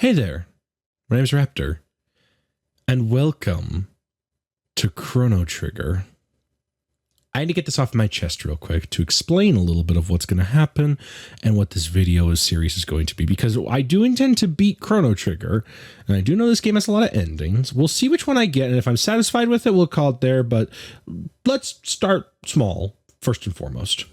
Hey there, my name's Raptor, and welcome to Chrono Trigger. I had to get this off my chest real quick to explain a little bit of what's going to happen and what this video series is going to be, because I do intend to beat Chrono Trigger, and I do know this game has a lot of endings. We'll see which one I get, and if I'm satisfied with it, we'll call it there, but let's start small, first and foremost.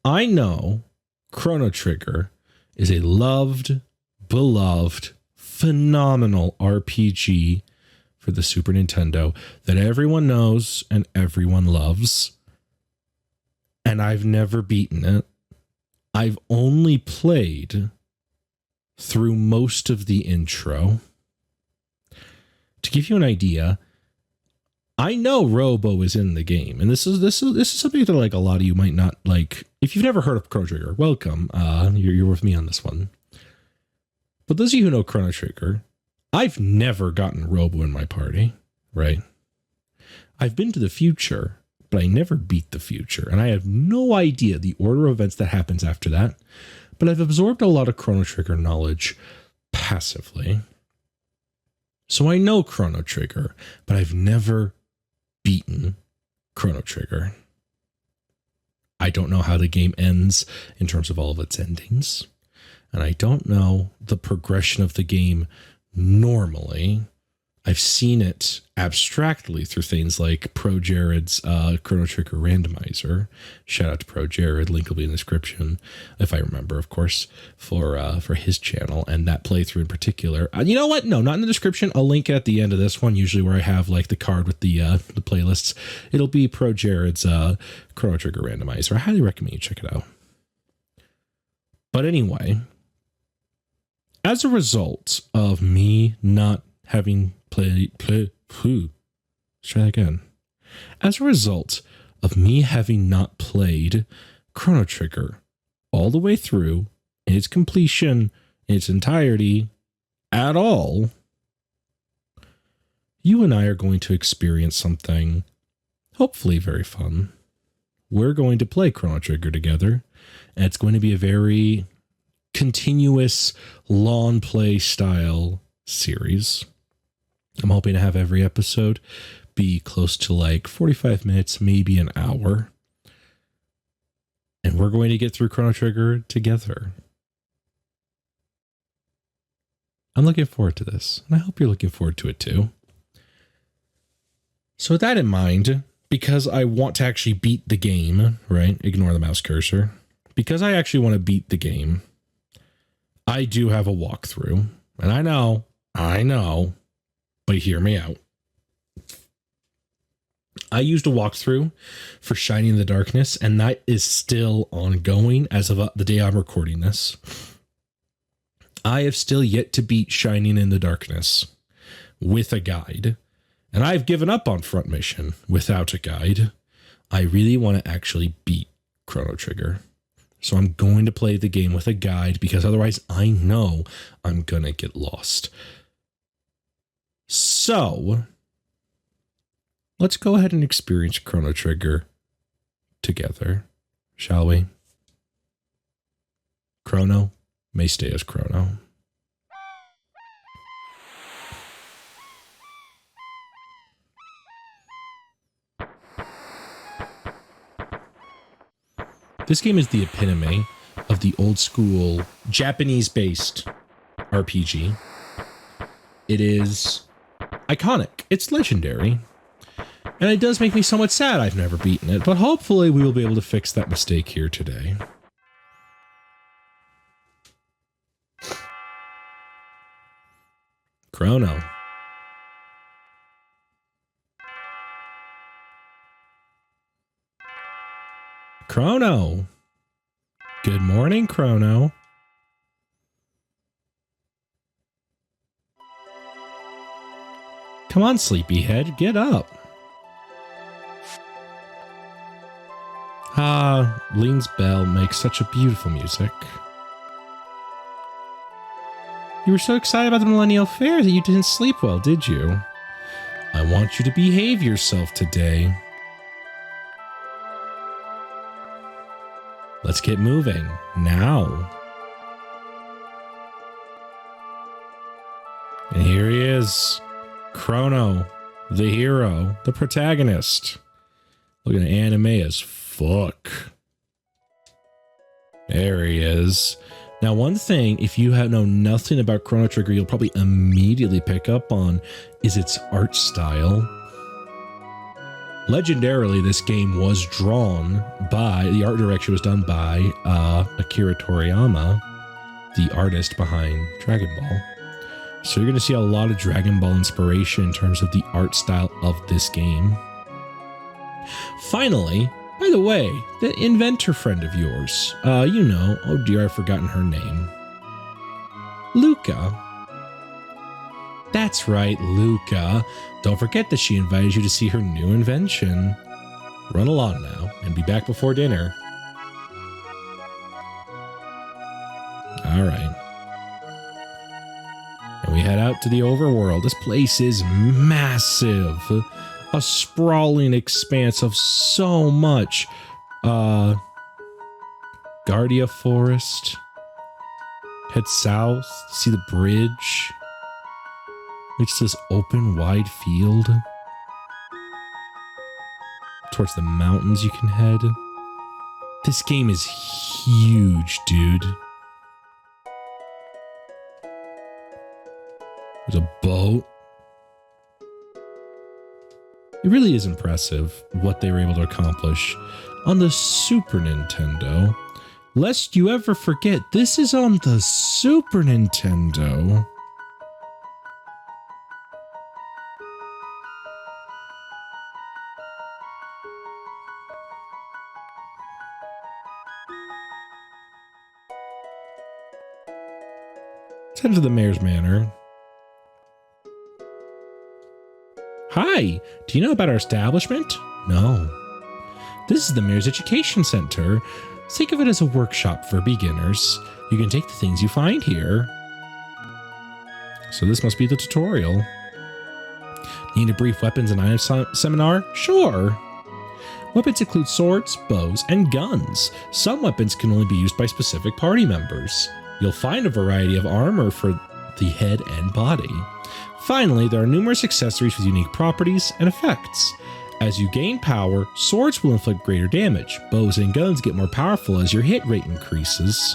I know Chrono Trigger is a loved, beloved, phenomenal RPG for the Super Nintendo that everyone knows and everyone loves. And I've never beaten it. I've only played through most of the intro. To give you an idea, I know Robo is in the game, and this is something that like a lot of you might not like. If you've never heard of Chrono Trigger, welcome. You're with me on this one. But those of you who know Chrono Trigger, I've never gotten Robo in my party, right? I've been to the future, but I never beat the future, and I have no idea the order of events that happens after that. But I've absorbed a lot of Chrono Trigger knowledge passively. So I know Chrono Trigger, but I've never beaten Chrono Trigger. I don't know how the game ends in terms of all of its endings. And I don't know the progression of the game normally. I've seen it abstractly through things like Pro Jared's Chrono Trigger randomizer. Shout out to Pro Jared. Link will be in the description, if I remember, of course, for his channel and that playthrough in particular. You know what? No, not in the description. I'll link it at the end of this one, usually where I have like the card with the playlists. It'll be Pro Jared's Chrono Trigger randomizer. I highly recommend you check it out. But anyway, as a result of me not having As a result of me having not played Chrono Trigger all the way through in its completion, in its entirety, at all, you and I are going to experience something hopefully very fun. We're going to play Chrono Trigger together, and it's going to be a very continuous long play style series. I'm hoping to have every episode be close to like 45 minutes, maybe an hour. And we're going to get through Chrono Trigger together. I'm looking forward to this, and I hope you're looking forward to it too. So with that in mind, because I want to actually beat the game, right? Ignore the mouse cursor. Because I actually want to beat the game, I do have a walkthrough, and I know, but hear me out. I used a walkthrough for Shining in the Darkness, and that is still ongoing as of the day I'm recording this. I have still yet to beat Shining in the Darkness with a guide, and I've given up on Front Mission without a guide. I really want to actually beat Chrono Trigger. So I'm going to play the game with a guide, because otherwise I know I'm going to get lost. So let's go ahead and experience Chrono Trigger together, shall we? Chrono may stay as Chrono. This game is the epitome of the old school Japanese-based RPG. It is iconic. It's legendary. And it does make me somewhat sad I've never beaten it, but hopefully we will be able to fix that mistake here today. Chrono. Chrono. Good morning, Chrono. Come on, sleepyhead, get up. Ah, Lean's bell makes such a beautiful music. You were so excited about the Millennial Fair that you didn't sleep well, did you? I want you to behave yourself today. Let's get moving now. is. Chrono, the hero, the protagonist. Looking at anime as fuck. There he is. Now, one thing, if you know nothing about Chrono Trigger, you'll probably immediately pick up on is its art style. Legendarily, this game was drawn by, the art direction was done by Akira Toriyama, the artist behind Dragon Ball. So you're going to see a lot of Dragon Ball inspiration in terms of the art style of this game. Finally, by the way, the inventor friend of yours, you know, oh dear, I've forgotten her name. Luca. That's right, Luca. Don't forget that she invited you to see her new invention. Run along now and be back before dinner. All right. And we head out to the overworld. This place is massive. A sprawling expanse of so much. Guardia Forest. Head south. See the bridge. It's this open, wide field. Towards the mountains you can head. This game is huge, dude. There's a boat. It really is impressive what they were able to accomplish on the Super Nintendo. Lest you ever forget, this is on the Super Nintendo. Let's head to the Mayor's Manor. Hi, do you know about our establishment? No. This is the Mayor's Education Center. Think of it as a workshop for beginners. You can take the things you find here. So this must be the tutorial. Need a brief weapons and items seminar? Sure. Weapons include swords, bows, and guns. Some weapons can only be used by specific party members. You'll find a variety of armor for the head and body. Finally, there are numerous accessories with unique properties and effects. As you gain power, swords will inflict greater damage. Bows and guns get more powerful as your hit rate increases.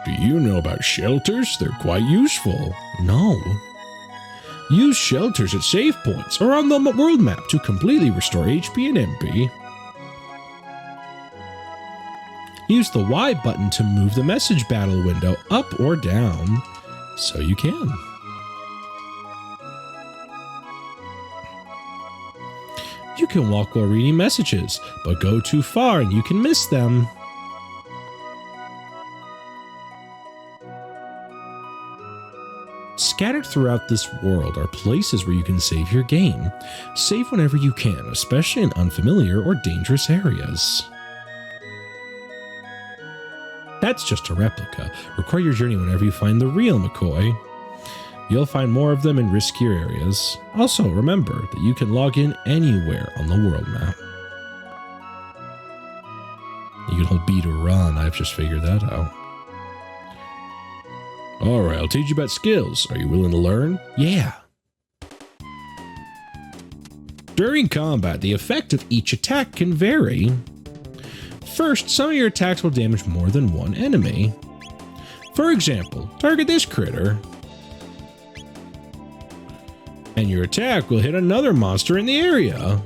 Do you know about shelters? They're quite useful. No. Use shelters at save points or on the world map to completely restore HP and MP. Use the Y button to move the message battle window up or down, so you can. You can walk while reading messages, but go too far and you can miss them. Scattered throughout this world are places where you can save your game. Save whenever you can, especially in unfamiliar or dangerous areas. That's just a replica. Record your journey whenever you find the real McCoy. You'll find more of them in riskier areas. Also, remember that you can log in anywhere on the world map. You can hold B to run. I've just figured that out. Alright, I'll teach you about skills. Are you willing to learn? Yeah. During combat, the effect of each attack can vary. First, some of your attacks will damage more than one enemy. For example, target this critter, and your attack will hit another monster in the area.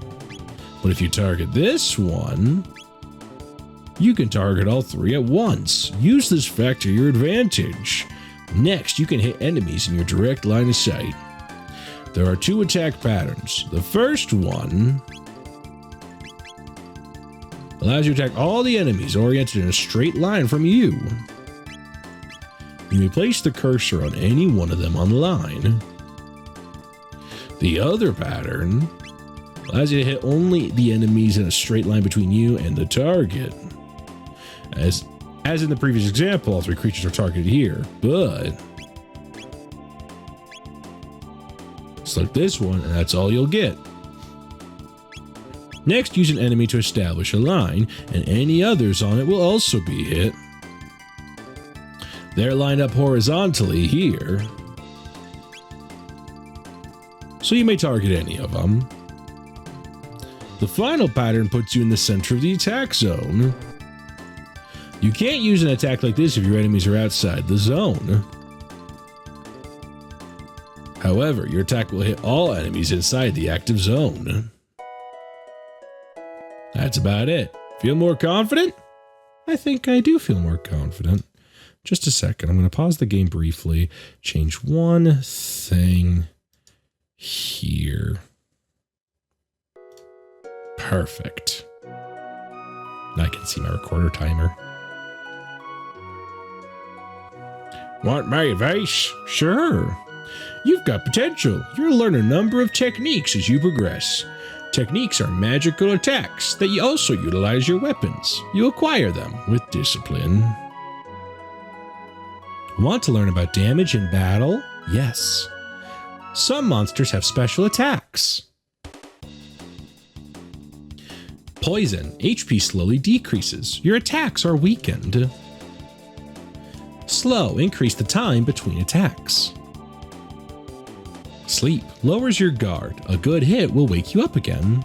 But if you target this one, you can target all three at once. Use this fact to your advantage. Next, you can hit enemies in your direct line of sight. There are two attack patterns. The first one allows you to attack all the enemies oriented in a straight line from you. You may place the cursor on any one of them on the line. The other pattern allows you to hit only the enemies in a straight line between you and the target. As in the previous example, all three creatures are targeted here, but select this one and that's all you'll get. Next, use an enemy to establish a line, and any others on it will also be hit. They're lined up horizontally here, so you may target any of them. The final pattern puts you in the center of the attack zone. You can't use an attack like this if your enemies are outside the zone. However, your attack will hit all enemies inside the active zone. That's about it. Feel more confident? I think I do feel more confident. Just a second. I'm going to pause the game briefly. Change one thing here. Perfect. Now I can see my recorder timer. Want my advice? Sure. You've got potential. You'll learn a number of techniques as you progress. Techniques are magical attacks that you also utilize your weapons. You acquire them with discipline. Want to learn about damage in battle? Yes. Some monsters have special attacks. Poison. HP slowly decreases. Your attacks are weakened. Slow. Increase the time between attacks. Sleep lowers your guard. A good hit will wake you up again.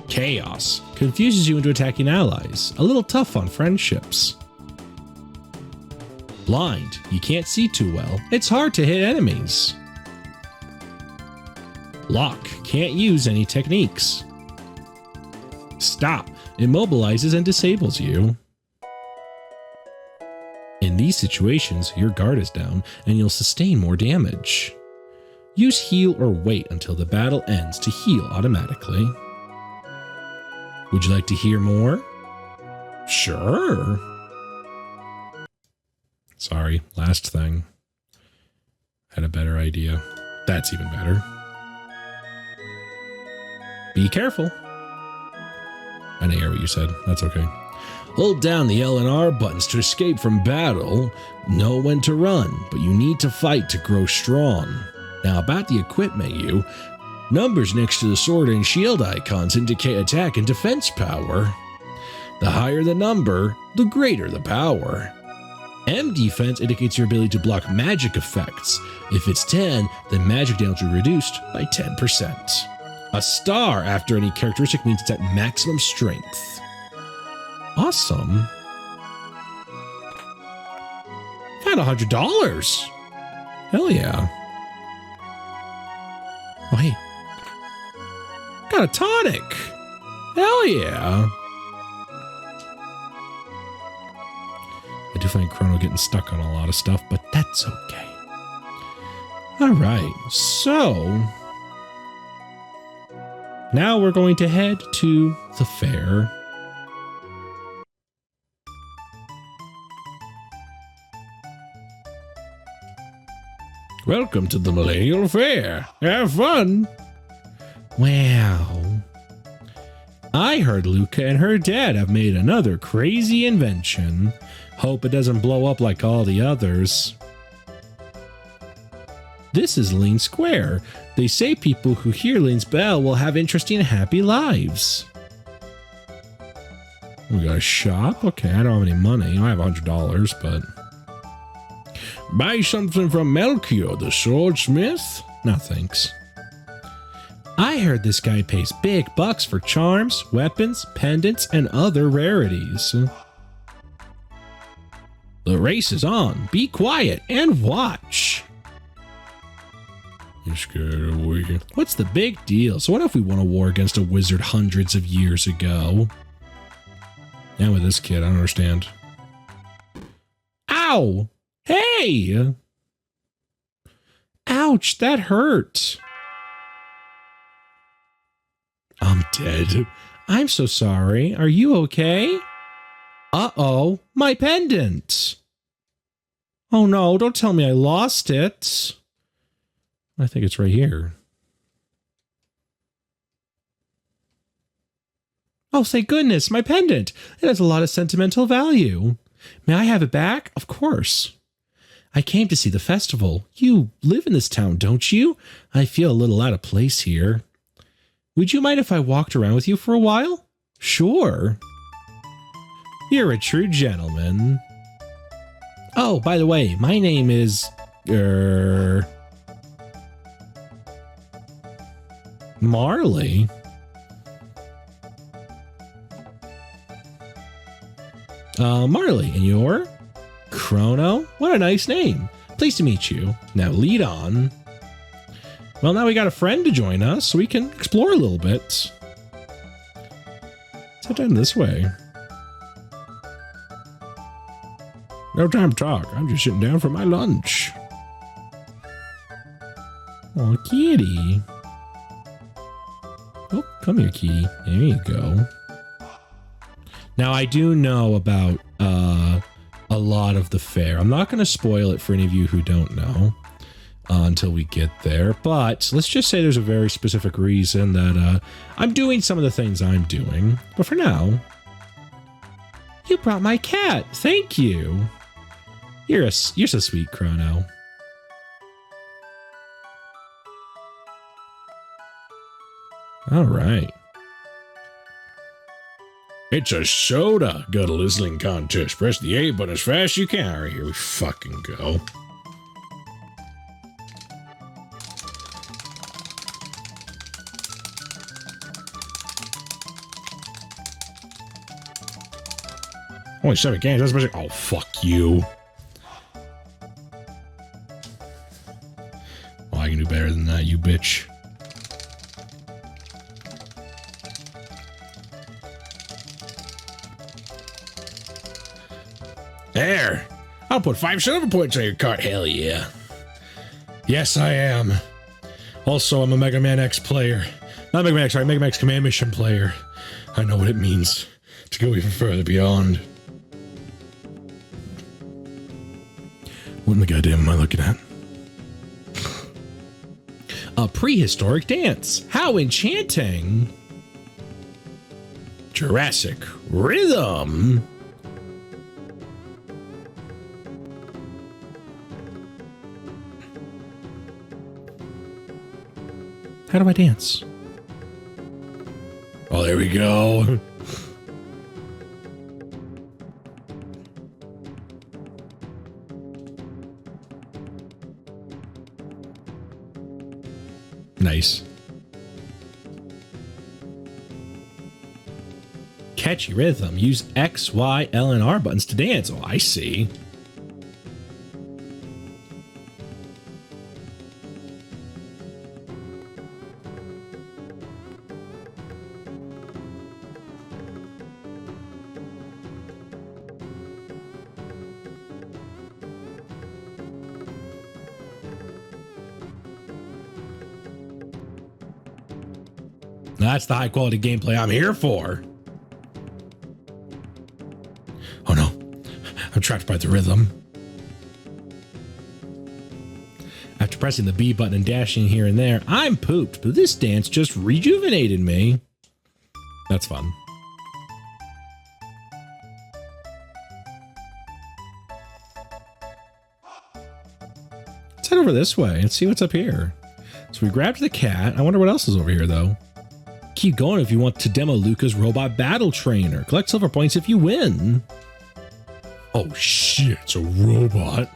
Chaos confuses you into attacking allies. A little tough on friendships. Blind. You can't see too well. It's hard to hit enemies. Lock. Can't use any techniques. Stop. Immobilizes and disables you. In these situations, your guard is down and you'll sustain more damage. Use heal or wait until the battle ends to heal automatically. Would you like to hear more? Sure. Sorry, last thing. Had a better idea. That's even better. Be careful. I didn't hear what you said. That's okay. Hold down the L and R buttons to escape from battle. Know when to run, but you need to fight to grow strong. Now about the equip menu, numbers next to the sword and shield icons indicate attack and defense power. The higher the number, the greater the power. M defense indicates your ability to block magic effects. If it's 10, then magic damage will be reduced by 10%. A star after any characteristic means it's at maximum strength. Awesome. Found $100. Hell yeah. Oh, hey. Got a tonic. Hell yeah. I do find Chrono getting stuck on a lot of stuff, but that's okay. All right, so now we're going to head to the fair. Welcome to the Millennial Fair. Have fun. Wow. I heard Luca and her dad have made another crazy invention. Hope it doesn't blow up like all the others. This is Lean Square. They say people who hear Lean's bell will have interesting and happy lives. We got a shop? Okay, I don't have any money. I have $100, but... Buy something from Melchior, the swordsmith? No, thanks. I heard this guy pays big bucks for charms, weapons, pendants, and other rarities. The race is on. Be quiet and watch. You're scared of we. What's the big deal? So what if we won a war against a wizard hundreds of years ago? And with this kid, I don't understand. Ow! Hey! Ouch, that hurt. I'm dead. I'm so sorry. Are you okay? Uh-oh, my pendant. Oh no, don't tell me I lost it. I think it's right here. Oh, thank goodness, my pendant. It has a lot of sentimental value. May I have it back? Of course. I came to see the festival. You live in this town, don't you? I feel a little out of place here. Would you mind if I walked around with you for a while? Sure. You're a true gentleman. Oh, by the way, my name is... Marley. Marley, and you're? Chrono? What a nice name. Pleased to meet you. Now lead on. Well, now we got a friend to join us, so we can explore a little bit. Let's head down this way. No time to talk. I'm just sitting down for my lunch. Oh, kitty. Oh, come here, kitty. There you go. Now, I do know about a lot of the fair. I'm not going to spoil it for any of you who don't know until we get there. But let's just say there's a very specific reason that I'm doing some of the things I'm doing. But for now, you brought my cat. Thank you. You're so sweet, Chrono. All right. It's a soda. Got a listening contest. Press the A button as fast as you can. All right, here we fucking go. Only 7 games. That's much. Oh, fuck you. Well, I can do better than that, you bitch. There! I'll put 5 silver points on your cart, hell yeah. Yes, I am. Also, I'm a Mega Man X player. Not Mega Man X, sorry, Mega Man X Command Mission player. I know what it means to go even further beyond. What in the goddamn am I looking at? A prehistoric dance. How enchanting! Jurassic Rhythm. How do I dance? Oh, there we go. Nice. Catchy rhythm. Use X, Y, L, and R buttons to dance. Oh, I see. That's the high quality gameplay I'm here for. Oh no, I'm trapped by the rhythm. After pressing the B button and dashing here and there, I'm pooped, but this dance just rejuvenated me. That's fun. Let's head over this way and see what's up here. So we grabbed the cat. I wonder what else is over here though. Keep going if you want to demo Luca's robot battle trainer. Collect silver points if you win. Oh shit, it's a robot.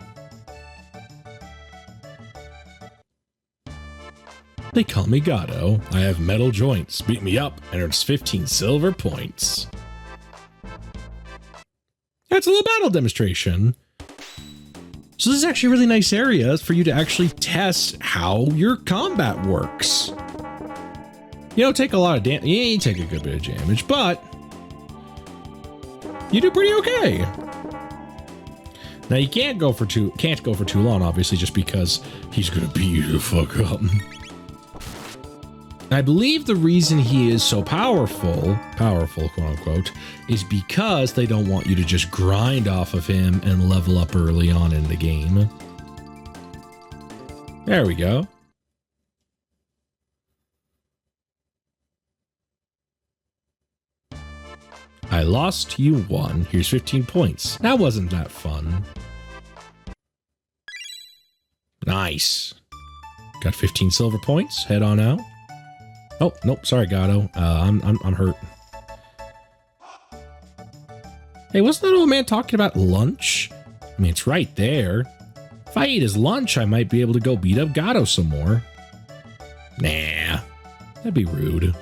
They call me Gato. I have metal joints. Beat me up and earns 15 silver points. That's a little battle demonstration. So this is actually a really nice area for you to actually test how your combat works. You don't take a lot of damage. Yeah, you take a good bit of damage, but you do pretty okay. Now you can't go for too long, obviously, just because he's gonna beat you the fuck up. I believe the reason he is so powerful, quote unquote, is because they don't want you to just grind off of him and level up early on in the game. There we go. I lost, you won. Here's 15 points. That wasn't that fun. Nice. Got 15 silver points. Head on out. Oh, nope. Sorry, Gato. I'm hurt. Hey, wasn't that old man talking about lunch? I mean, it's right there. If I eat his lunch, I might be able to go beat up Gato some more. Nah, that'd be rude.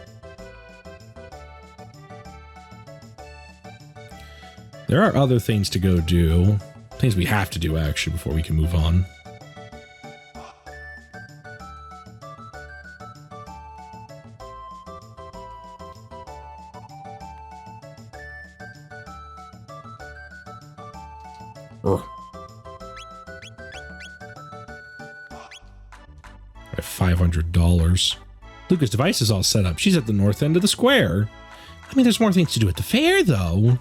There are other things to go do. Things we have to do, actually, before we can move on. Ugh. I have $500. Luca's device is all set up. She's at the north end of the square. I mean, there's more things to do at the fair, though.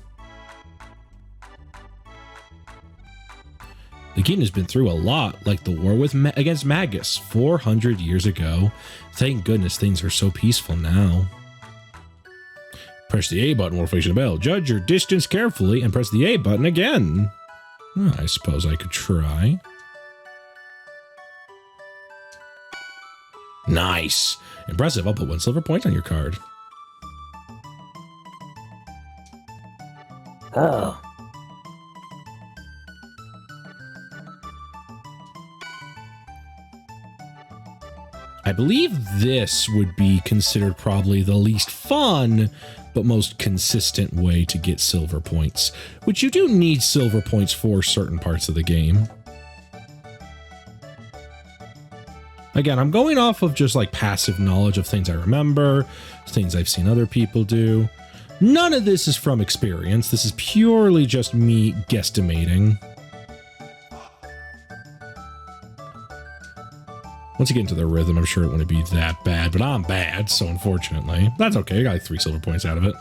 The kingdom has been through a lot, like the war against Magus 400 years ago. Thank goodness things are so peaceful now. Press the A button while facing the bell. Judge your distance carefully and press the A button again. Well, I suppose I could try. Nice. Impressive. I'll put 1 silver point on your card. Oh. I believe this would be considered probably the least fun, but most consistent way to get silver points, which you do need silver points for certain parts of the game. Again, I'm going off of just like passive knowledge of things I remember, things I've seen other people do. None of this is from experience. This is purely just me guesstimating. Once you get into the rhythm, I'm sure it wouldn't be that bad, but I'm bad, so unfortunately. That's okay, I got like 3 silver points out of it.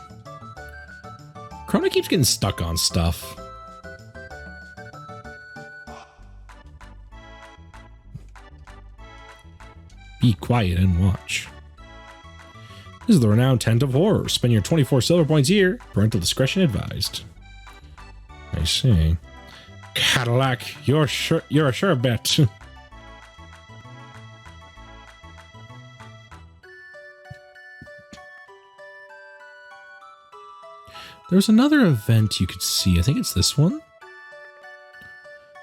Chrono keeps getting stuck on stuff. Be quiet and watch. This is the renowned Tent of Horror. Spend your 24 silver points here. Parental discretion advised. I see. Cadillac, you're a sure bet. There's another event you could see. I think it's this one.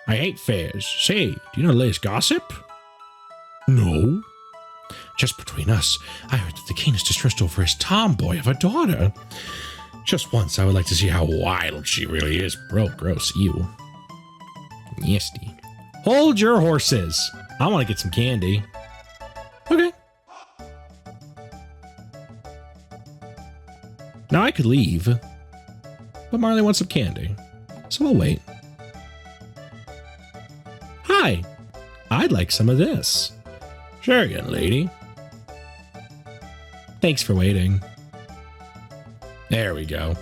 I hate fairs. Say, do you know the latest gossip? No. Just between us, I heard that the king is distressed over his tomboy of a daughter. Just once, I would like to see how wild she really is. Bro, gross. Ew. Nasty. Hold your horses. I want to get some candy. Okay. Now I could leave. But Marley wants some candy, so I'll wait. Hi, I'd like some of this. Sure, young lady. Thanks for waiting. There we go.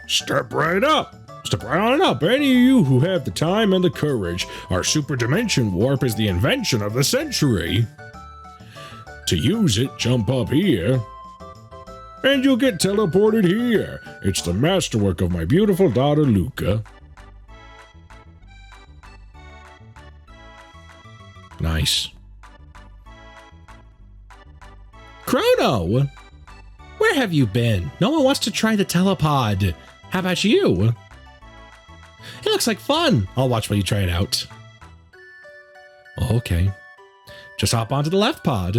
Step right up. Step right on up. Any of you who have the time and the courage, our super dimension warp is the invention of the century. To use it, jump up here. And you'll get teleported here. It's the masterwork of my beautiful daughter, Luca. Nice. Chrono! Where have you been? No one wants to try the telepod. How about you? It looks like fun. I'll watch while you try it out. Okay. Just hop onto the left pod.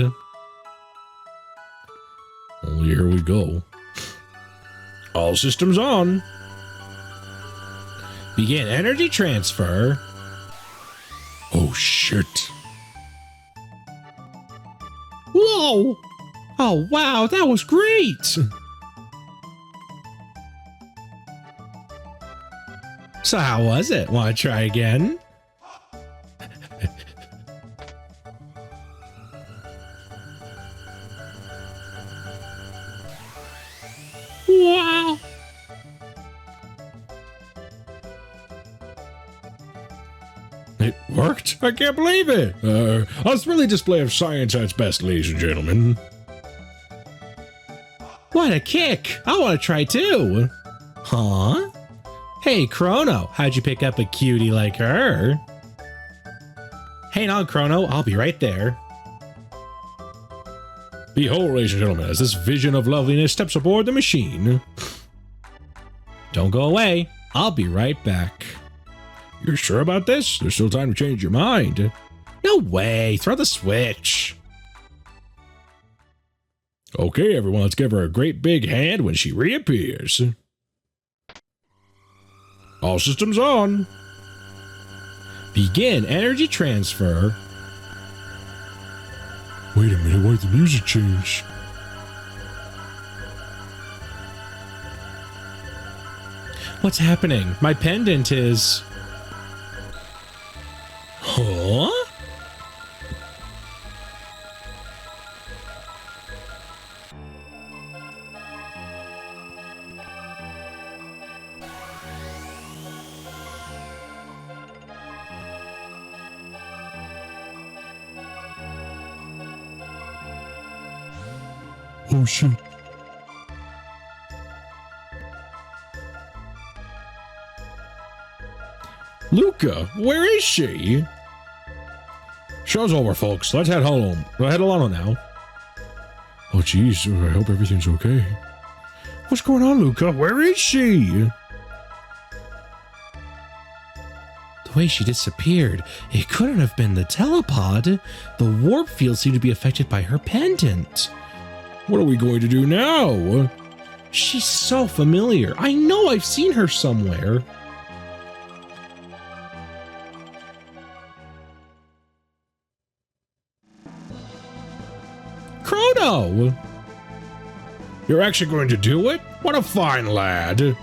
Well, here we go. All systems on. Begin energy transfer. Oh, shit. Whoa! Oh, wow, that was great! So how was it? Want to try again? Wow! It worked? I can't believe it! A thrilling display of science at its best, ladies and gentlemen. What a kick! I want to try too! Huh? Hey, Chrono, how'd you pick up a cutie like her? Hang on, Chrono, I'll be right there. Behold, ladies and gentlemen, as this vision of loveliness steps aboard the machine. Don't go away. I'll be right back. You're sure about this? There's still time to change your mind. No way. Throw the switch. Okay, everyone, let's give her a great big hand when she reappears. All systems on. Begin energy transfer. Wait a minute, why did the music change? What's happening? My pendant is... Huh? Oh shit. Luca, where is she? Show's over, folks. Let's head home. Go head alone now. Oh jeez, I hope everything's okay. What's going on, Luca? Where is she? The way she disappeared, it couldn't have been the telepod. The warp field seemed to be affected by her pendant. What are we going to do now? She's so familiar. I know I've seen her somewhere. Chrono! You're actually going to do it? What a fine lad.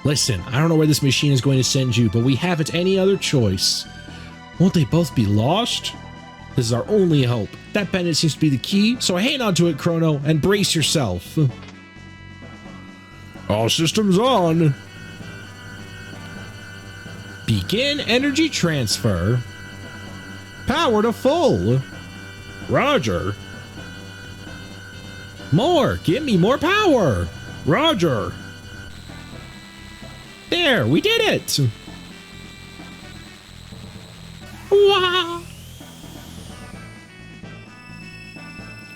Listen, I don't know where this machine is going to send you, but we haven't any other choice. Won't they both be lost? This is our only hope. That pendant seems to be the key, so hang on to it, Chrono, and brace yourself. All systems on. Begin energy transfer. Power to full. Roger. More. Give me more power. Roger. There, we did it. Wow.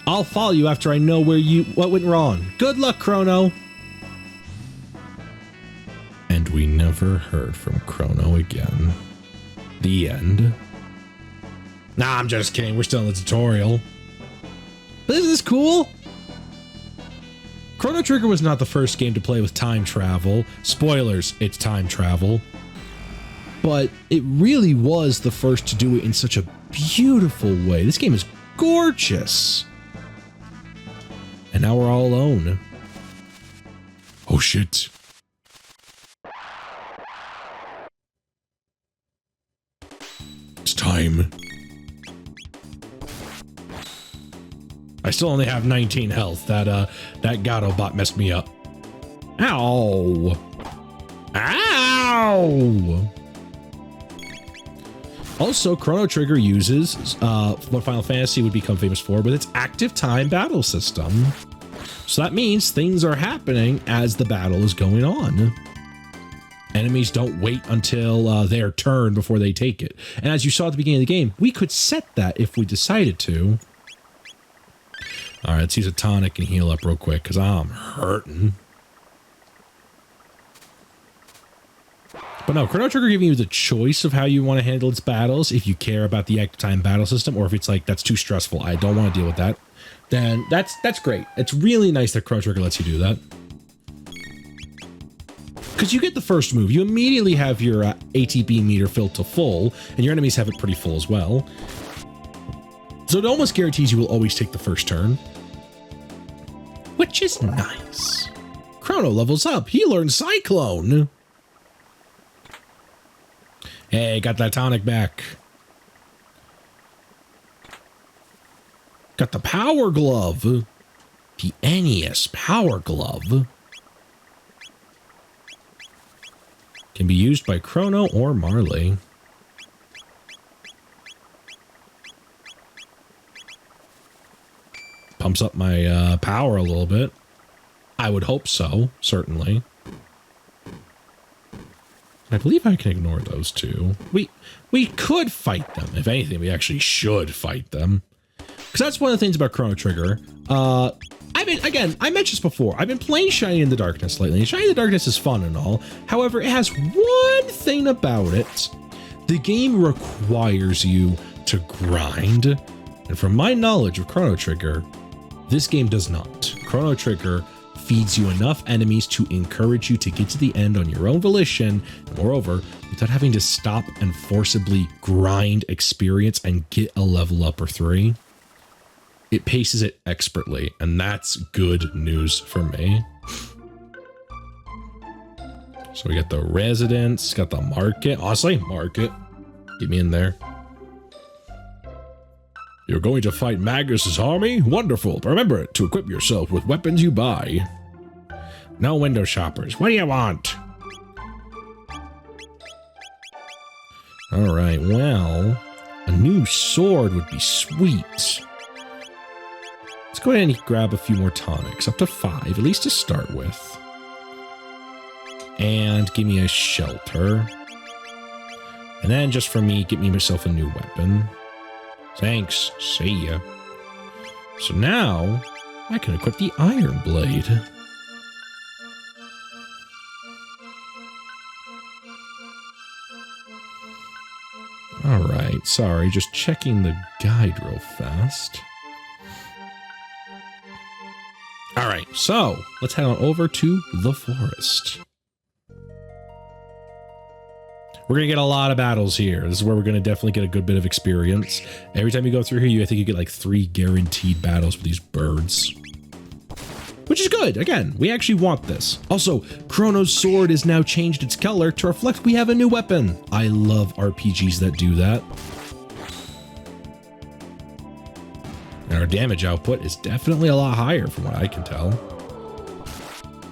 I'll follow you after I know what went wrong. Good luck, Chrono. And we never heard from Chrono again. The end. Nah, I'm just kidding. We're still in the tutorial. But isn't this cool? Chrono Trigger was not the first game to play with time travel. Spoilers, it's time travel. But it really was the first to do it in such a beautiful way. This game is gorgeous. And now we're all alone. Oh shit. It's time. I still only have 19 health. That Gato bot messed me up. Ow. Ow. Also, Chrono Trigger uses what Final Fantasy would become famous for with its active time battle system. So that means things are happening as the battle is going on. Enemies don't wait until their turn before they take it. And as you saw at the beginning of the game, we could set that if we decided to. All right, let's use a tonic and heal up real quick because I'm hurting. But no, Chrono Trigger giving you the choice of how you want to handle its battles. If you care about the active time battle system, or if it's like, that's too stressful, I don't want to deal with that, then that's great. It's really nice that Chrono Trigger lets you do that. Because you get the first move, you immediately have your ATB meter filled to full, and your enemies have it pretty full as well. So it almost guarantees you will always take the first turn. Which is nice. Chrono levels up. He learned Cyclone. Hey, got that tonic back. Got the Power Glove. The NES Power Glove. Can be used by Chrono or Marley. Pumps up my power a little bit. I would hope so, certainly. I believe I can ignore those two. We could fight them. If anything, we actually should fight them. Because that's one of the things about Chrono Trigger. I've again, I mentioned this before. I've been playing Shiny in the Darkness lately. Shiny in the Darkness is fun and all. However, it has one thing about it. The game requires you to grind. And from my knowledge of Chrono Trigger, this game does not. Chrono Trigger feeds you enough enemies to encourage you to get to the end on your own volition. And moreover, without having to stop and forcibly grind experience and get a level up or 3. It paces it expertly, and that's good news for me. So we got the residence, got the market. Honestly, market. Get me in there. You're going to fight Magus's army? Wonderful. Remember to equip yourself with weapons you buy. No window shoppers. What do you want? All right, well, a new sword would be sweet. Let's go ahead and grab a few more tonics, up to 5, at least to start with. And give me a shelter. And then just for me, get me myself a new weapon. Thanks, see ya. So now, I can equip the Iron Blade. Alright, sorry, just checking the guide real fast. Alright, so let's head on over to the forest. We're going to get a lot of battles here. This is where we're going to definitely get a good bit of experience. Every time you go through here, I think you get like 3 guaranteed battles with these birds. Which is good. Again, we actually want this. Also, Chrono's sword has now changed its color to reflect we have a new weapon. I love RPGs that do that. And our damage output is definitely a lot higher from what I can tell.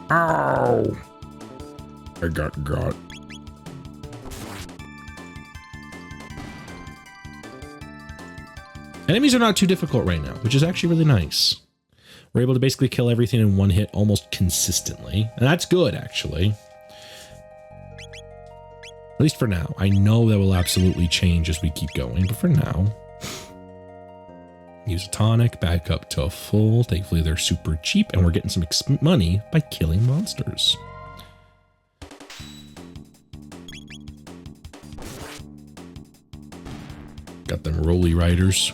Ow! I got. Enemies are not too difficult right now, which is actually really nice. We're able to basically kill everything in one hit almost consistently, and that's good, actually. At least for now. I know that will absolutely change as we keep going, but for now... Use a tonic, back up to full. Thankfully, they're super cheap, and we're getting some money by killing monsters. Got them Rolly Riders.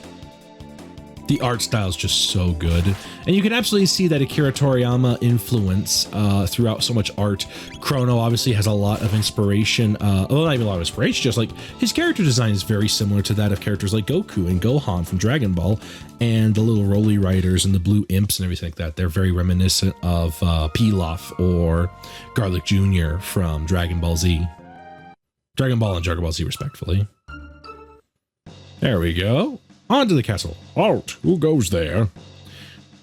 The art style is just so good. And you can absolutely see that Akira Toriyama influence throughout so much art. Chrono obviously has a lot of inspiration. Well, not even a lot of inspiration, just like his character design is very similar to that of characters like Goku and Gohan from Dragon Ball. And the little Rolly Riders and the blue imps and everything like that. They're very reminiscent of Pilaf or Garlic Jr. from Dragon Ball Z. Dragon Ball and Dragon Ball Z, respectfully. There we go. On to the castle. Halt! Who goes there?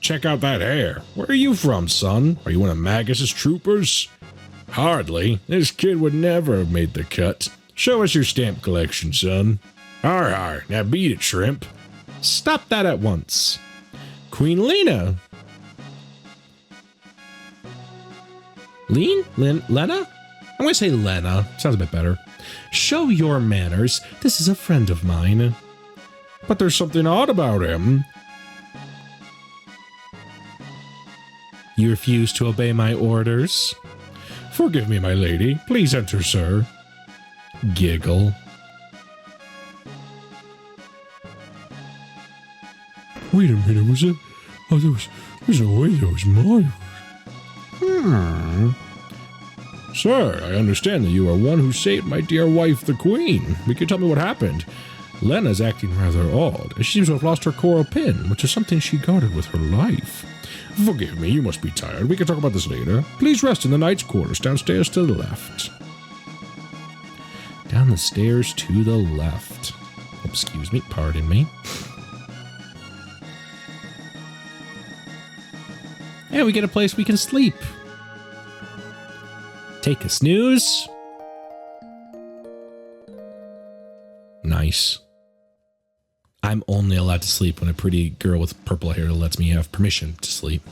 Check out that hair. Where are you from, son? Are you one of Magus's troopers? Hardly. This kid would never have made the cut. Show us your stamp collection, son. Arr, now beat it, shrimp. Stop that at once. Queen Lena. Lena? I'm going to say Lena. Sounds a bit better. Show your manners. This is a friend of mine. But there's something odd about him. You refuse to obey my orders? Forgive me, my lady. Please enter, sir. Giggle. Wait a minute, was it? Oh, there's no way that was mine. Sir, I understand that you are one who saved my dear wife, the queen. Will you tell me what happened? Lena's acting rather odd. She seems to have lost her coral pin, which is something she guarded with her life. Forgive me, you must be tired. We can talk about this later. Please rest in the knight's quarters downstairs to the left. Down the stairs to the left. Excuse me, pardon me. And we get a place we can sleep. Take a snooze. Nice. I'm only allowed to sleep when a pretty girl with purple hair lets me have permission to sleep.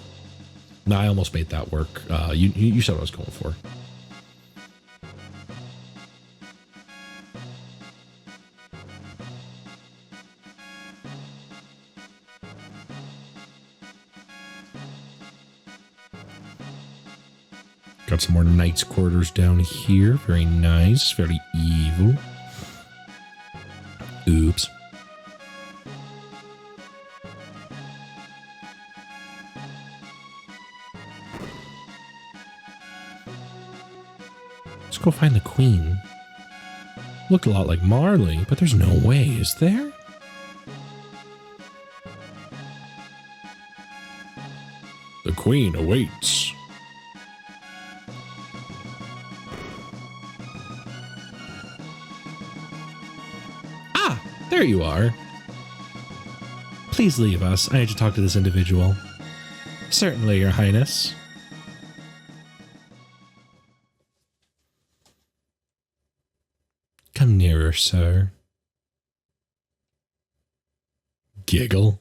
No, I almost made that work. You said what I was going for. Got some more knight's quarters down here. Very nice. Very evil. Oops. Let's go find the queen. Looked a lot like Marley, but there's no way, is there? The queen awaits. Ah, there you are. Please leave us. I need to talk to this individual. Certainly, Your Highness. Come nearer, sir. Giggle.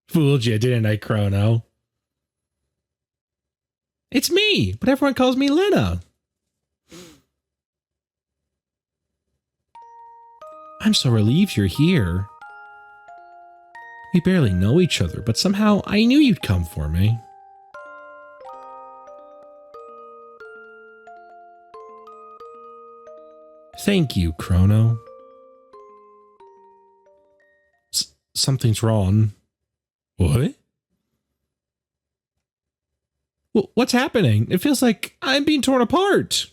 Fooled you, didn't I, Chrono? It's me, but everyone calls me Lena. I'm so relieved you're here. We barely know each other, but somehow I knew you'd come for me. Thank you, Chrono. Something's wrong. What? What's happening? It feels like I'm being torn apart.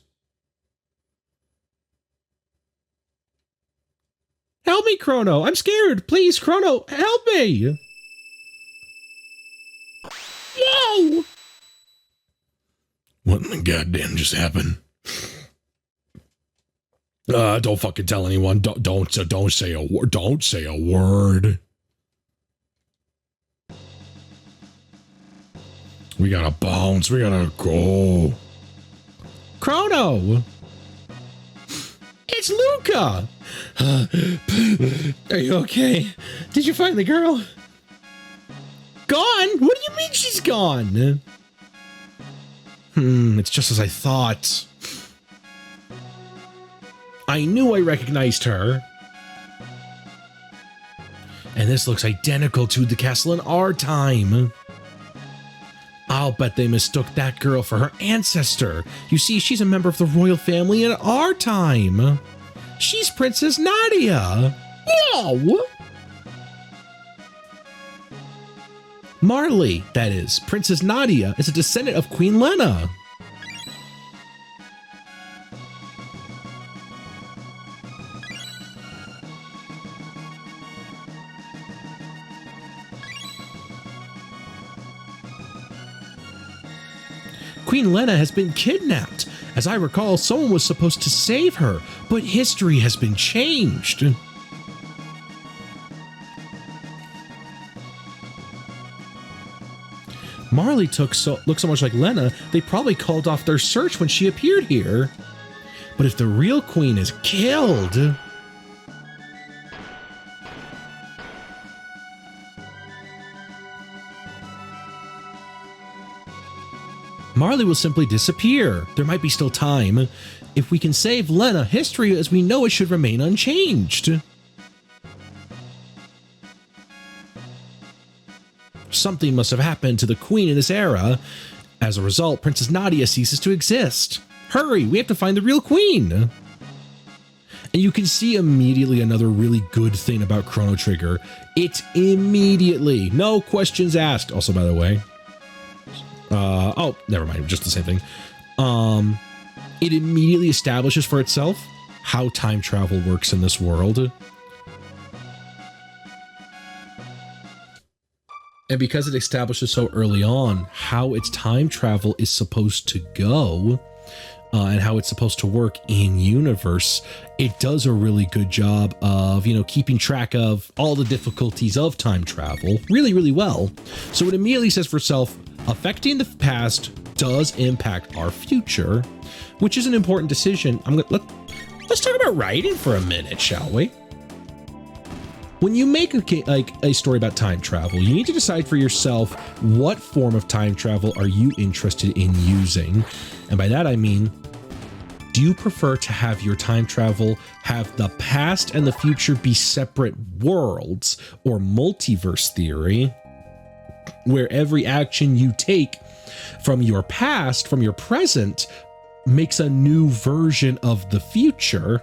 Help me, Chrono. I'm scared. Please, Chrono, help me. No! What in the goddamn just happened? Don't fucking tell anyone. Don't say a word. Don't say a word. We gotta bounce. We gotta go. Chrono! It's Luca! Are you okay? Did you find the girl? Gone? What do you mean she's gone? It's just as I thought. I knew I recognized her. And this looks identical to the castle in our time. I'll bet they mistook that girl for her ancestor. You see, she's a member of the royal family in our time. She's Princess Nadia. Whoa! Marley, that is. Princess Nadia is a descendant of Queen Lena. Queen Lena has been kidnapped. As I recall, someone was supposed to save her, but history has been changed. Marley looked so much like Lena, they probably called off their search when she appeared here. But if the real queen is killed... Marley will simply disappear. There might be still time. If we can save Lena, history as we know it should remain unchanged. Something must have happened to the queen in this era. As a result, Princess Nadia ceases to exist. Hurry, we have to find the real queen. And you can see immediately another really good thing about Chrono Trigger. It's immediately, no questions asked. Also, by the way, oh, never mind, just the same thing. It immediately establishes for itself how time travel works in this world. And because it establishes so early on how its time travel is supposed to go, and how it's supposed to work in universe, it does a really good job of, keeping track of all the difficulties of time travel really, really well. So it immediately says for itself, affecting the past does impact our future, which is an important decision. Let's talk about writing for a minute, shall we? When you make a story about time travel, you need to decide for yourself what form of time travel are you interested in using. And by that I mean, do you prefer to have your time travel have the past and the future be separate worlds, or multiverse theory, where every action you take from your past, from your present, makes a new version of the future.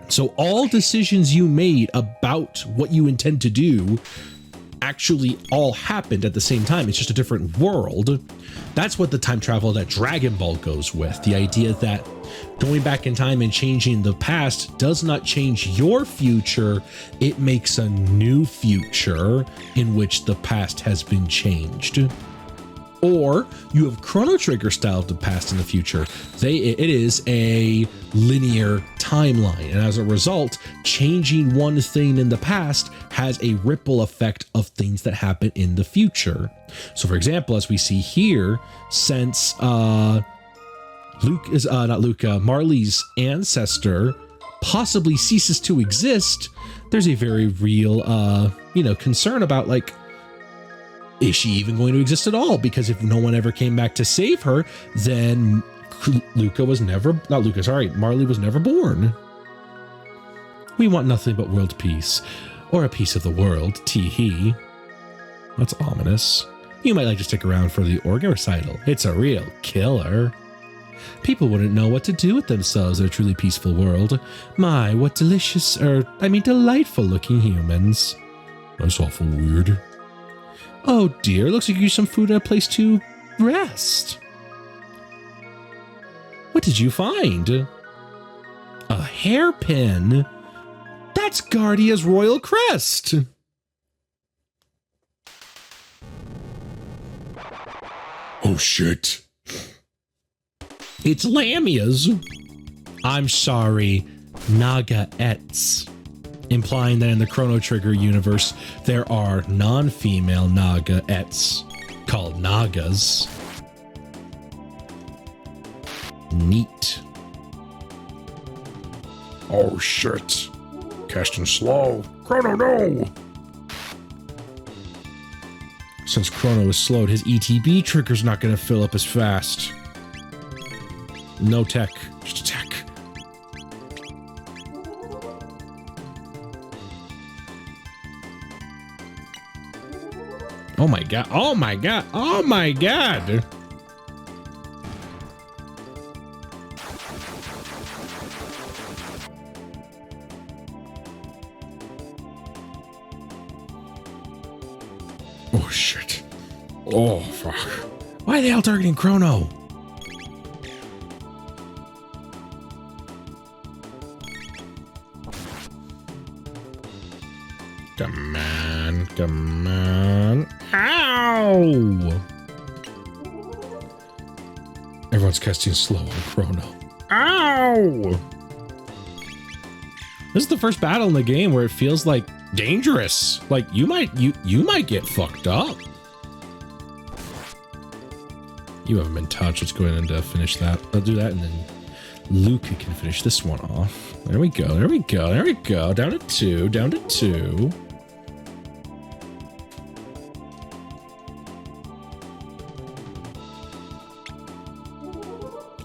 So all decisions you made about what you intend to do actually all happened at the same time. It's just a different world. That's what the time travel that Dragon Ball goes with. The idea that going back in time and changing the past does not change your future. It makes a new future in which the past has been changed. Or you have Chrono Trigger style the past and the future. It is a linear timeline, and as a result, changing one thing in the past has a ripple effect of things that happen in the future. So, for example, as we see here, since Marley's ancestor possibly ceases to exist, there's a very real, concern about like, is she even going to exist at all? Because if no one ever came back to save her, then Marley was never born. We want nothing but world peace, or a piece of the world, tee-hee. That's ominous. You might like to stick around for the organ recital. It's a real killer. People wouldn't know what to do with themselves in a truly peaceful world. My, what delightful looking humans. That's awful weird. Oh dear, looks like you used some food and a place to rest. What did you find? A hairpin? That's Guardia's royal crest. Oh shit. It's Lamia's. I'm sorry, Naga-ettes. Implying that in the Chrono Trigger universe, there are non-female Naga-ettes called Nagas. Neat. Oh shit. Casting slow. Chrono, no! Since Chrono is slowed, his ETB trigger's not going to fill up as fast. No tech, just attack. Oh my god, oh my god, oh my god! Oh shit. Oh fuck. Why are they all targeting Chrono? Come on, come on. Ow! Everyone's casting slow on Chrono. Ow! This is the first battle in the game where it feels like dangerous. Like you might get fucked up. You haven't been touched. Let's go ahead and finish that. I'll do that, and then Luca can finish this one off. There we go. There we go. There we go. Down to two. Down to two.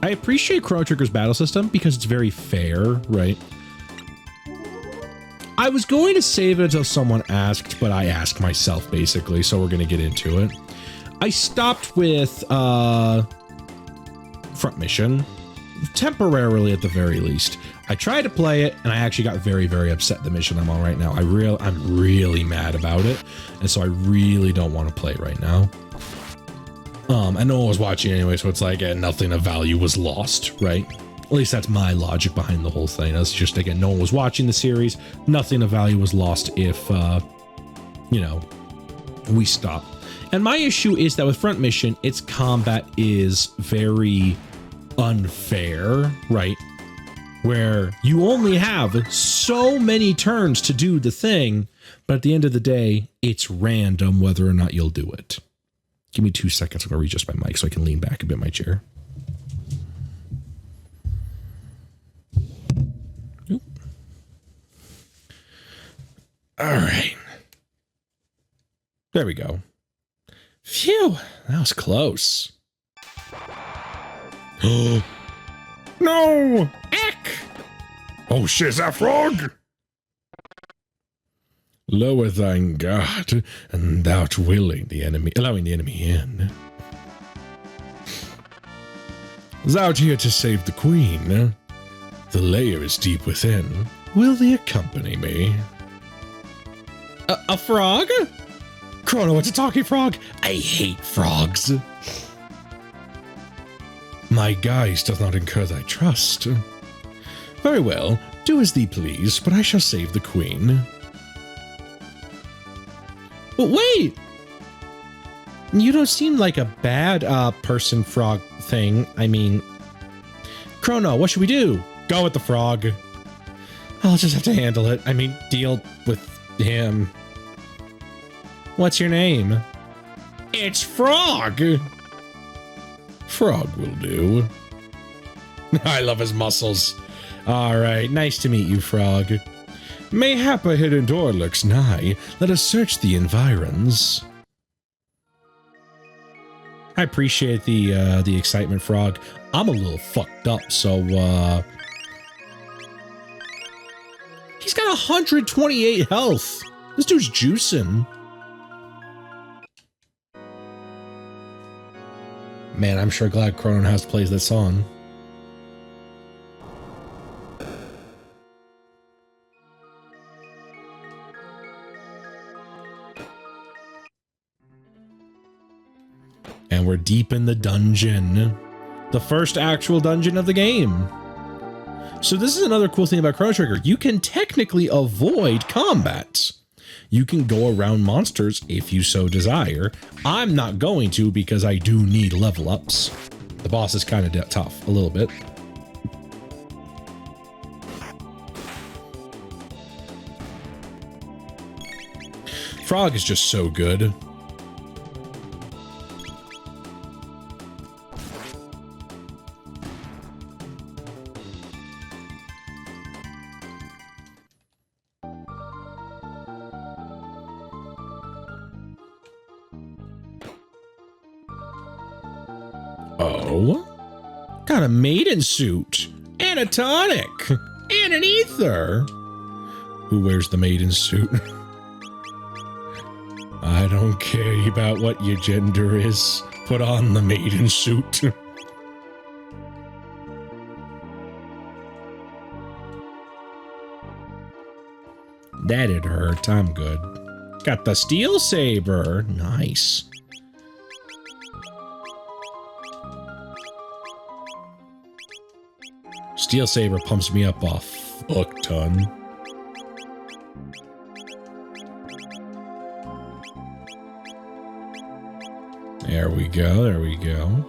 I appreciate Chrono Trigger's battle system because it's very fair, right? I was going to save it until someone asked, but I asked myself, basically, so we're going to get into it. I stopped with front mission, temporarily at the very least. I tried to play it, and I actually got very, very upset at the mission I'm on right now. I'm really mad about it, and so I really don't want to play right now. And no one was watching anyway, so it's like nothing of value was lost, right? At least that's my logic behind the whole thing. That's just, again, no one was watching the series. Nothing of value was lost if, we stop. And my issue is that with front mission, its combat is very unfair, right? Where you only have so many turns to do the thing, but at the end of the day, it's random whether or not you'll do it. Give me 2 seconds. I'm going to readjust my mic so I can lean back a bit in my chair. Oop. All right. There we go. Phew. That was close. Oh. No! Eck! Oh shit, is that frog? Lower thine guard, and thou allowing the enemy in. Thou here to save the queen. The lair is deep within. Will thee accompany me? A frog? Chrono, it's a talking frog. I hate frogs. My guise doth not incur thy trust. Very well, do as thee please, but I shall save the queen. But wait! You don't seem like a bad person frog thing. I mean, Chrono, what should we do? Go with the frog. I'll just have to handle it. I mean, deal with him. What's your name? It's Frog. Frog will do. I love his muscles. All right, nice to meet you, Frog. Mayhap a hidden door lurks nigh. Let us search the environs. I appreciate the excitement, Frog. I'm a little fucked up, so he's got 128 health. This dude's juicing. Man, I'm sure glad Chrono has plays that song. And we're deep in the dungeon. The first actual dungeon of the game. So this is another cool thing about Chrono Trigger. You can technically avoid combat. You can go around monsters if you so desire. I'm not going to because I do need level ups. The boss is kind of tough, a little bit. Frog is just so good. Oh, got a maiden suit and a tonic and an ether. Who wears the maiden suit? I don't care about what your gender is. Put on the maiden suit. That'd hurt. I'm good. Got the steel saber. Nice. Steel saber pumps me up a fuck ton. There we go, there we go.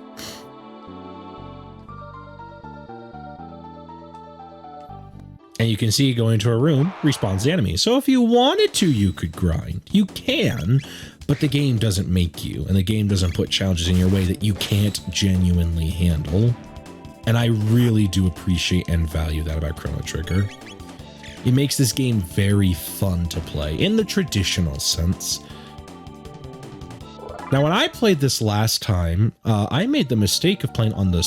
And you can see going into a room respawns the enemy. So if you wanted to, you could grind. You can, but the game doesn't make you, and the game doesn't put challenges in your way that you can't genuinely handle. And I really do appreciate and value that about Chrono Trigger. It makes this game very fun to play in the traditional sense. Now, when I played this last time, I made the mistake of playing on the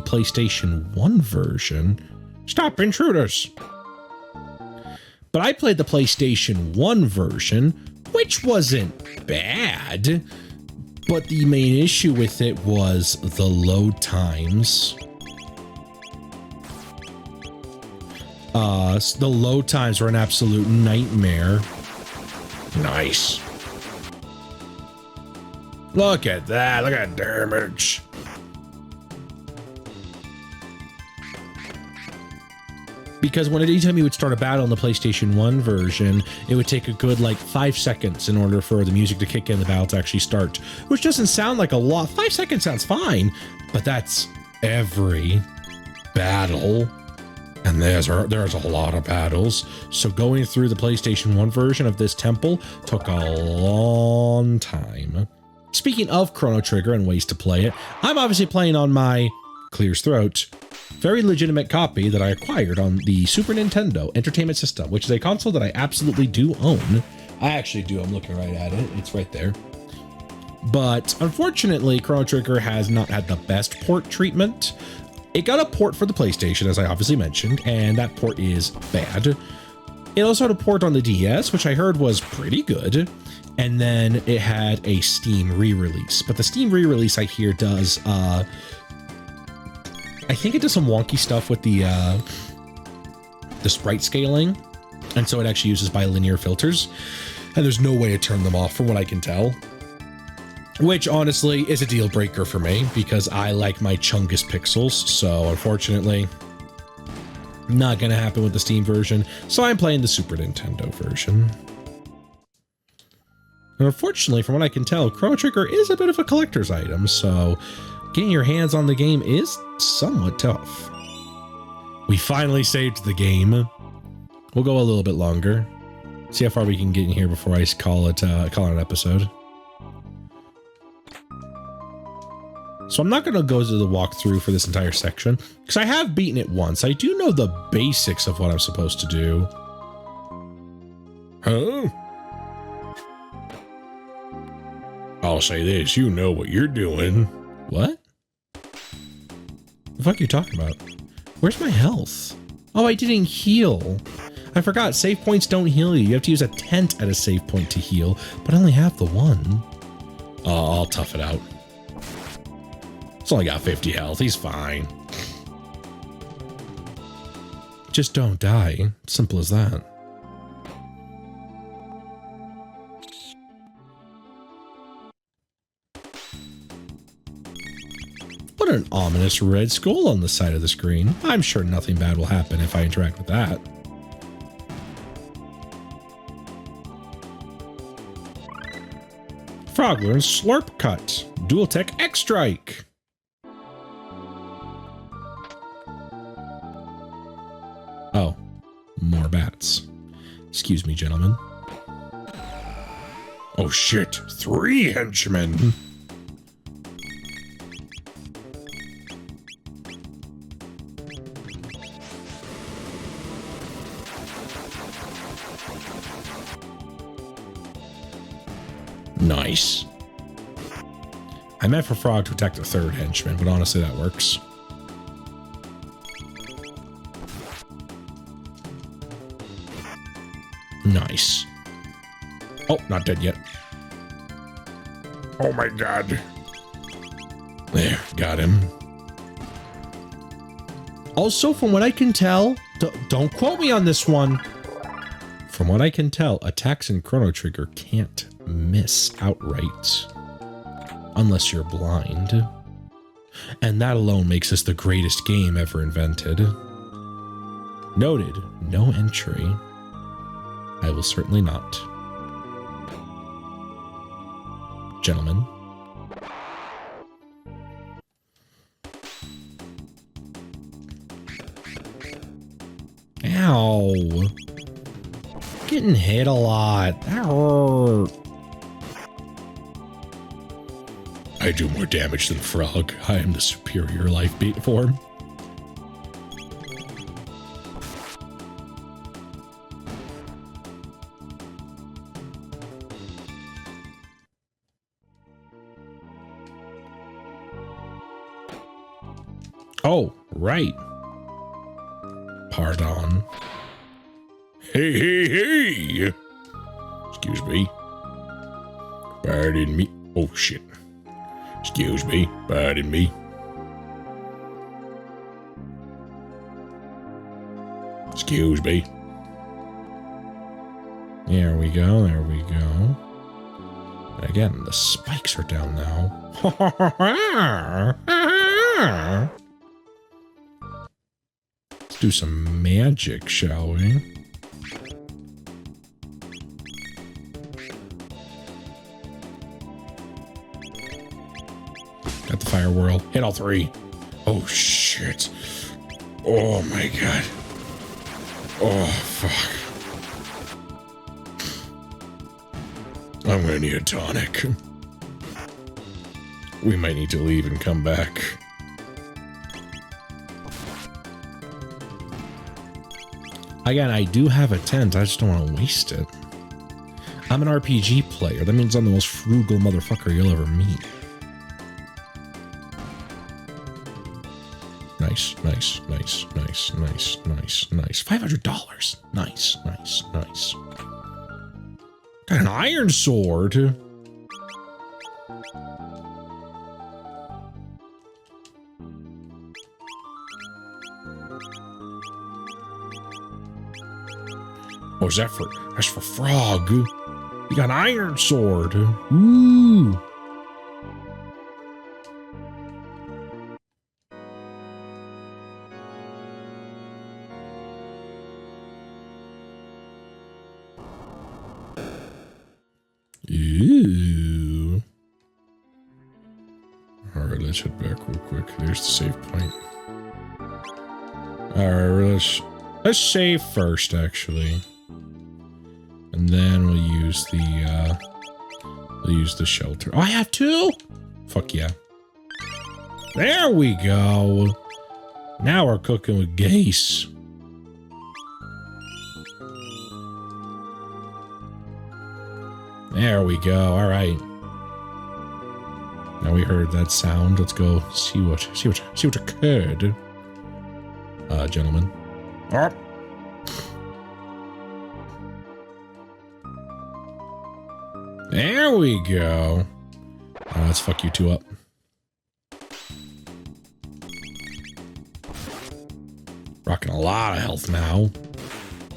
PlayStation 1 version. Stop, intruders! But I played the PlayStation 1 version, which wasn't bad, but the main issue with it was the load times. The load times were an absolute nightmare. Nice. Look at that. Look at that damage. Because anytime you would start a battle in the PlayStation 1 version, it would take a good like 5 seconds in order for the music to kick in, the battle to actually start, which doesn't sound like a lot. 5 seconds sounds fine, but that's every battle. And there's a lot of battles. So going through the PlayStation 1 version of this temple took a long time. Speaking of Chrono Trigger and ways to play it, I'm obviously playing on my Clear's Throat, very legitimate copy that I acquired on the Super Nintendo Entertainment System, which is a console that I absolutely do own. I actually do. I'm looking right at it. It's right there. But unfortunately, Chrono Trigger has not had the best port treatment. It got a port for the PlayStation, as I obviously mentioned, and that port is bad. It also had a port on the DS, which I heard was pretty good. And then it had a Steam re-release. But the Steam re-release, I hear, does I think it does some wonky stuff with the sprite scaling, and so it actually uses bilinear filters, and there's no way to turn them off from what I can tell. Which honestly is a deal breaker for me because I like my chungus pixels, so unfortunately not gonna happen with the Steam version, so I'm playing the Super Nintendo version. And unfortunately, from what I can tell, Chrono Trigger is a bit of a collector's item, so getting your hands on the game is somewhat tough. We finally saved the game. We'll go a little bit longer. See how far we can get in here before I call it an episode. So I'm not going to go to the walkthrough for this entire section, because I have beaten it once. I do know the basics of what I'm supposed to do. Huh? I'll say this, you know what you're doing. What? The fuck are you talking about? Where's my health? Oh, I didn't heal. I forgot, save points don't heal you. You have to use a tent at a save point to heal, but I only have the one. Oh, I'll tough it out. It's only got 50 health, he's fine. Just don't die. Simple as that. What an ominous red skull on the side of the screen. I'm sure nothing bad will happen if I interact with that. Frog learns Slurp Cut. Dual Tech X Strike. Oh, more bats. Excuse me, gentlemen. Oh shit, 3 henchmen. Nice. I meant for Frog to attack the 3rd henchman, but honestly that works. Nice. Oh, not dead yet. Oh my god. There, got him. Also, from what I can tell, don't quote me on this one. From what I can tell, attacks in Chrono Trigger can't miss outright. Unless you're blind. And that alone makes this the greatest game ever invented. Noted, no entry. I will certainly not. Gentlemen. Ow. Getting hit a lot. That hurt. I do more damage than Frog. I am the superior life beat form. Oh, right. Pardon. Hey, hey, hey! Excuse me. Pardon me. Oh, shit. Excuse me. Pardon me. Excuse me. There we go. There we go. Again, the spikes are down now. Let's do some magic, shall we? Got the fire whirl. Hit all 3. Oh, shit. Oh, my God. Oh, fuck. I'm gonna need a tonic. We might need to leave and come back. Again, I do have a tent. I just don't want to waste it. I'm an RPG player. That means I'm the most frugal motherfucker you'll ever meet. Nice, nice, nice, nice, nice, nice, nice. $500. Nice, nice, nice. Got an iron sword. Oh, is that for... That's for Frog. You got an iron sword. Ooh. Ooh. Alright, let's head back real quick. There's the save point. Alright, let's save first, actually. And then we'll use the shelter. Oh, I have two? Fuck yeah. There we go. Now we're cooking with gas. There we go. All right. Now we heard that sound. Let's go see what occurred. Gentlemen. Oh. There we go. Let's fuck you two up. Rocking a lot of health now.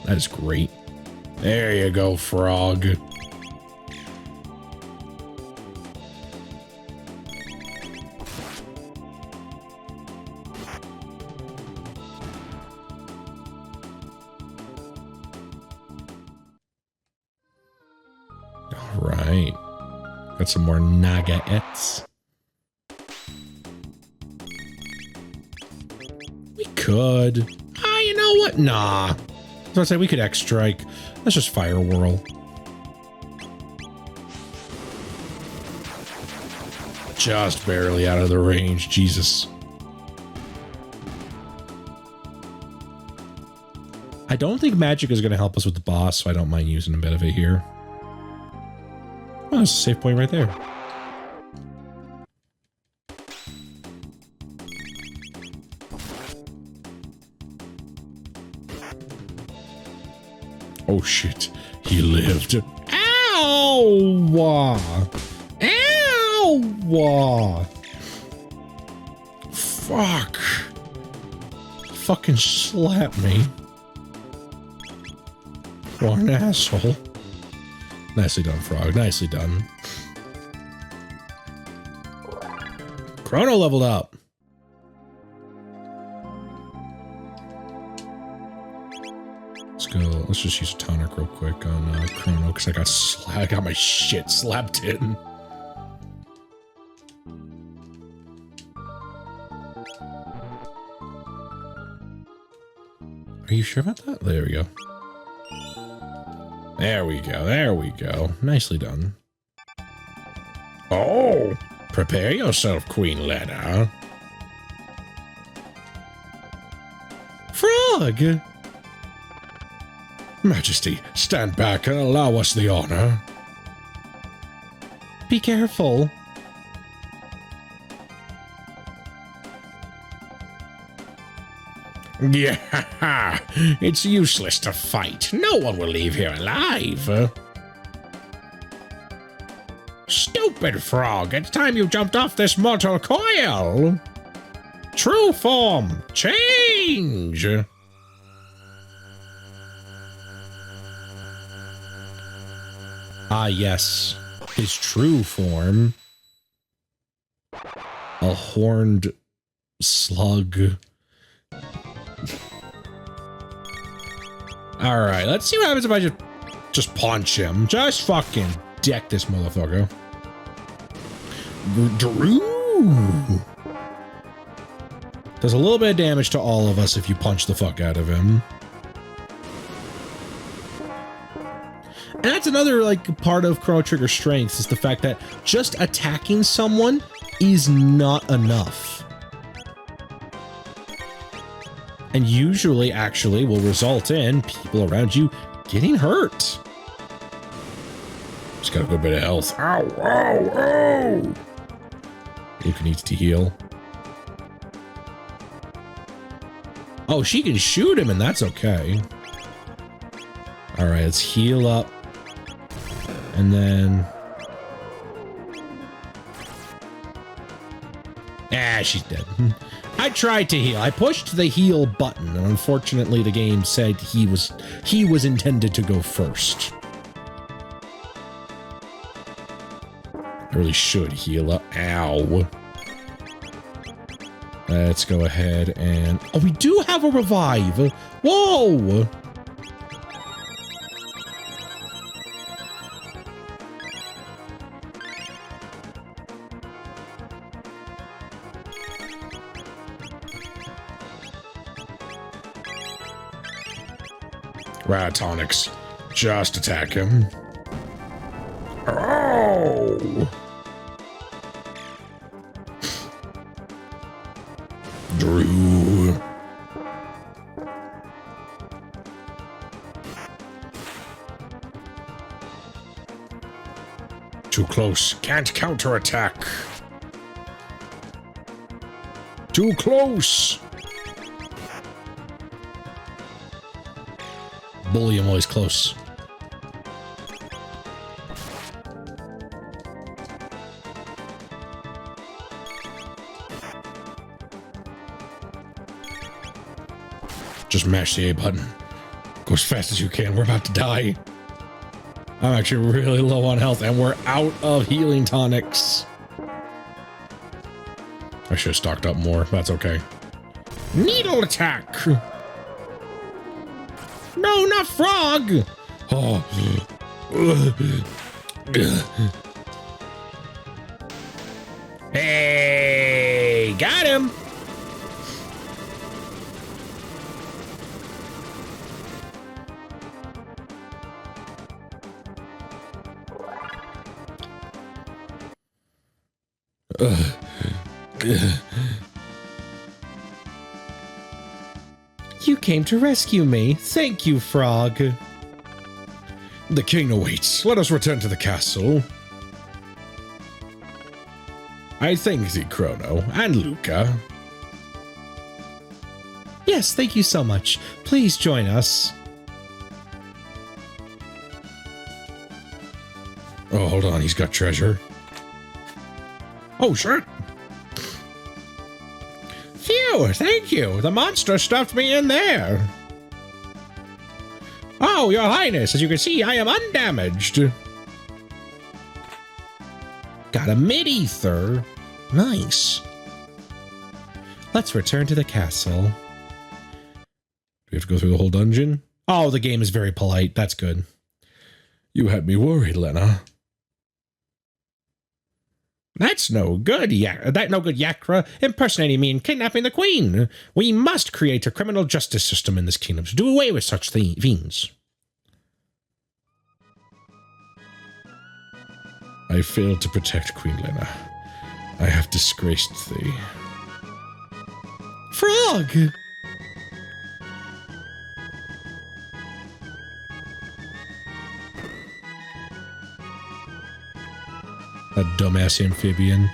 That is great. There you go, Frog. Alright. Got some more Naga-ettes. We could. Ah, you know what? Nah. I was about to say we could X-Strike. Let's just Fire Whirl. Just barely out of the range. Jesus. I don't think magic is going to help us with the boss, so I don't mind using a bit of it here. Oh, there's a save point right there. Oh shit, he lived. Ow! Ow! Fuck. Fucking slap me. What an asshole. Nicely done, Frog. Nicely done. Chrono leveled up. Let's go. Let's just use a tonic real quick on Chrono because I got my shit slapped in. Are you sure about that? There we go. There we go. There we go. Nicely done. Oh, prepare yourself, Queen Lena. Frog! Majesty, stand back and allow us the honor. Be careful. Yeah, it's useless to fight. No one will leave here alive. Stupid Frog, it's time you jumped off this mortal coil. True form, change. Ah, yes, his true form. A horned slug. Alright, let's see what happens if I just punch him. Just fucking deck this motherfucker. Drew! Does a little bit of damage to all of us if you punch the fuck out of him. And that's another, like, part of Chrono Trigger's strengths is the fact that just attacking someone is not enough. And usually, actually, will result in people around you getting hurt. Just got a good bit of health. Ow, ow, ow! Luca needs to heal. Oh, she can shoot him, and that's okay. All right, let's heal up. And then... Ah, she's dead. I tried to heal. I pushed the heal button, and unfortunately the game said he was intended to go first. I really should heal up. Ow. Let's go ahead and... Oh, we do have a revive. Whoa! Ratonics. Just attack him. Oh! Drew. Too close. Can't counterattack. Too close. Bully him while he's close. Just mash the A button. Go as fast as you can. We're about to die. I'm actually really low on health, and we're out of healing tonics. I should have stocked up more. That's okay. Needle attack! No, not frog! Oh. Hey! Got him! You came to rescue me. Thank you, Frog. The king awaits. Let us return to the castle. I thank thee, Chrono, and Luca. Yes, thank you so much. Please join us. Oh, hold on. He's got treasure. Oh, shit. Phew, thank you. The monster stuffed me in there. Oh, your highness, as you can see, I am undamaged. Got a mid-ether. Nice. Let's return to the castle. Do we have to go through the whole dungeon? Oh, the game is very polite. That's good. You had me worried, Lena. That's no good, Yakra, impersonating me and kidnapping the queen. We must create a criminal justice system in this kingdom to do away with such fiends. I failed to protect Queen Lena. I have disgraced thee. Frog! A dumbass amphibian.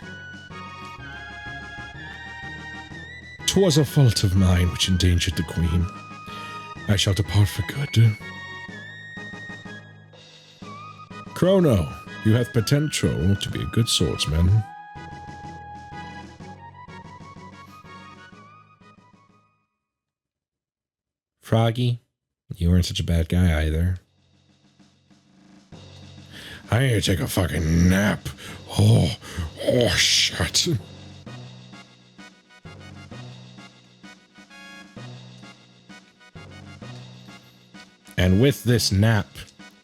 'Twas a fault of mine which endangered the queen. I shall depart for good. Chrono, you have potential to be a good swordsman. Froggy, you weren't such a bad guy either. I need to take a fucking nap. Oh, shit. And with this nap,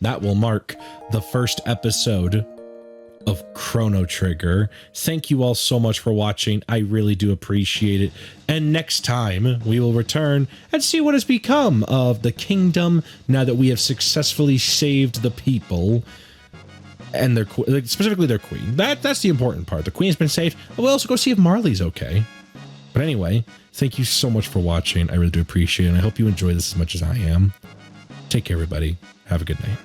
that will mark the first episode of Chrono Trigger. Thank you all so much for watching. I really do appreciate it. And next time, we will return and see what has become of the kingdom now that we have successfully saved the people. And their specifically their queen. That's the important part. The queen's been saved. We'll also go see if Marley's okay. But anyway, thank you so much for watching. I really do appreciate it. And I hope you enjoy this as much as I am. Take care, everybody. Have a good night.